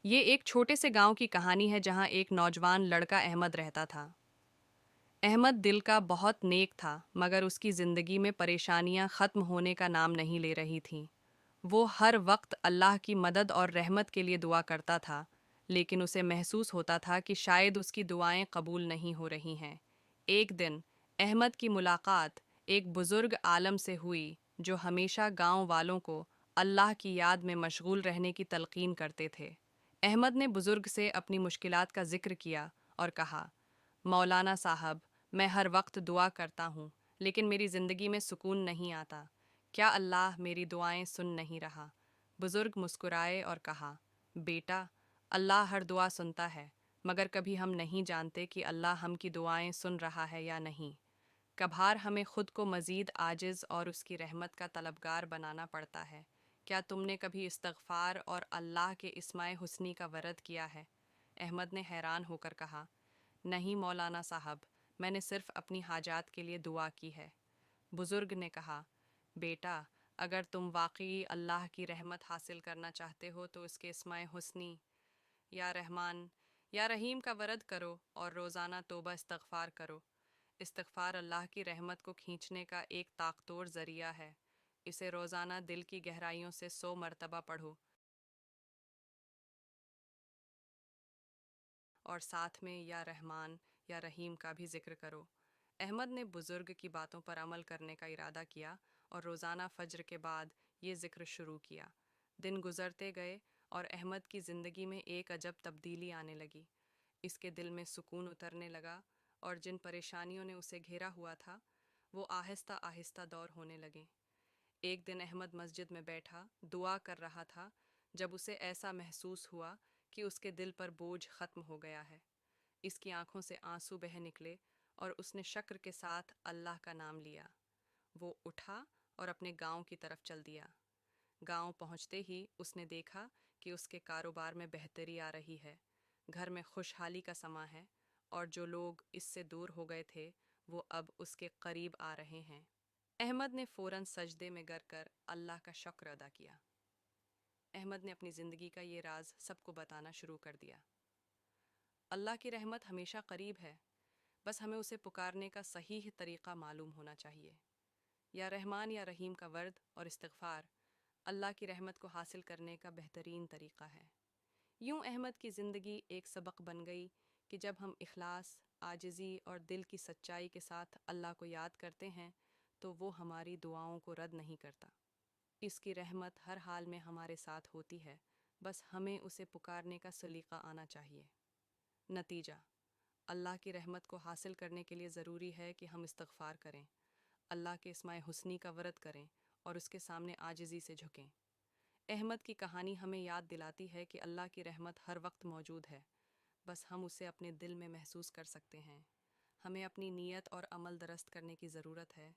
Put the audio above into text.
یہ ایک چھوٹے سے گاؤں کی کہانی ہے جہاں ایک نوجوان لڑکا احمد رہتا تھا۔ احمد دل کا بہت نیک تھا مگر اس کی زندگی میں پریشانیاں ختم ہونے کا نام نہیں لے رہی تھیں۔ وہ ہر وقت اللہ کی مدد اور رحمت کے لیے دعا کرتا تھا، لیکن اسے محسوس ہوتا تھا کہ شاید اس کی دعائیں قبول نہیں ہو رہی ہیں۔ ایک دن احمد کی ملاقات ایک بزرگ عالم سے ہوئی جو ہمیشہ گاؤں والوں کو اللہ کی یاد میں مشغول رہنے کی تلقین کرتے تھے۔ احمد نے بزرگ سے اپنی مشکلات کا ذکر کیا اور کہا، مولانا صاحب، میں ہر وقت دعا کرتا ہوں لیکن میری زندگی میں سکون نہیں آتا۔ کیا اللہ میری دعائیں سن نہیں رہا؟ بزرگ مسکرائے اور کہا، بیٹا، اللہ ہر دعا سنتا ہے، مگر کبھی ہم نہیں جانتے کہ اللہ ہم کی دعائیں سن رہا ہے یا نہیں۔ کبھار ہمیں خود کو مزید عاجز اور اس کی رحمت کا طلبگار بنانا پڑتا ہے۔ کیا تم نے کبھی استغفار اور اللہ کے اسماء حسنی کا ورد کیا ہے؟ احمد نے حیران ہو کر کہا، نہیں مولانا صاحب، میں نے صرف اپنی حاجات کے لیے دعا کی ہے۔ بزرگ نے کہا، بیٹا، اگر تم واقعی اللہ کی رحمت حاصل کرنا چاہتے ہو تو اس کے اسماء حسنی یا رحمان یا رحیم کا ورد کرو اور روزانہ توبہ استغفار کرو۔ استغفار اللہ کی رحمت کو کھینچنے کا ایک طاقتور ذریعہ ہے۔ اسے روزانہ دل کی گہرائیوں سے 100 مرتبہ پڑھو اور ساتھ میں یا رحمان یا رحیم کا بھی ذکر کرو۔ احمد نے بزرگ کی باتوں پر عمل کرنے کا ارادہ کیا اور روزانہ فجر کے بعد یہ ذکر شروع کیا۔ دن گزرتے گئے اور احمد کی زندگی میں ایک عجب تبدیلی آنے لگی۔ اس کے دل میں سکون اترنے لگا اور جن پریشانیوں نے اسے گھیرا ہوا تھا وہ آہستہ آہستہ دور ہونے لگیں۔ ایک دن احمد مسجد میں بیٹھا دعا کر رہا تھا جب اسے ایسا محسوس ہوا کہ اس کے دل پر بوجھ ختم ہو گیا ہے۔ اس کی آنکھوں سے آنسو بہہ نکلے اور اس نے شکر کے ساتھ اللہ کا نام لیا۔ وہ اٹھا اور اپنے گاؤں کی طرف چل دیا۔ گاؤں پہنچتے ہی اس نے دیکھا کہ اس کے کاروبار میں بہتری آ رہی ہے، گھر میں خوشحالی کا سماں ہے اور جو لوگ اس سے دور ہو گئے تھے وہ اب اس کے قریب آ رہے ہیں۔ احمد نے فوراً سجدے میں گر کر اللہ کا شکر ادا کیا۔ احمد نے اپنی زندگی کا یہ راز سب کو بتانا شروع کر دیا۔ اللہ کی رحمت ہمیشہ قریب ہے، بس ہمیں اسے پکارنے کا صحیح طریقہ معلوم ہونا چاہیے۔ یا رحمان یا رحیم کا ورد اور استغفار اللہ کی رحمت کو حاصل کرنے کا بہترین طریقہ ہے۔ یوں احمد کی زندگی ایک سبق بن گئی کہ جب ہم اخلاص، عاجزی اور دل کی سچائی کے ساتھ اللہ کو یاد کرتے ہیں تو وہ ہماری دعاؤں کو رد نہیں کرتا۔ اس کی رحمت ہر حال میں ہمارے ساتھ ہوتی ہے، بس ہمیں اسے پکارنے کا سلیقہ آنا چاہیے۔ نتیجہ: اللہ کی رحمت کو حاصل کرنے کے لیے ضروری ہے کہ ہم استغفار کریں، اللہ کے اسماء حسنی کا ورد کریں اور اس کے سامنے عاجزی سے جھکیں۔ احمد کی کہانی ہمیں یاد دلاتی ہے کہ اللہ کی رحمت ہر وقت موجود ہے، بس ہم اسے اپنے دل میں محسوس کر سکتے ہیں۔ ہمیں اپنی نیت اور عمل درست کرنے کی ضرورت ہے۔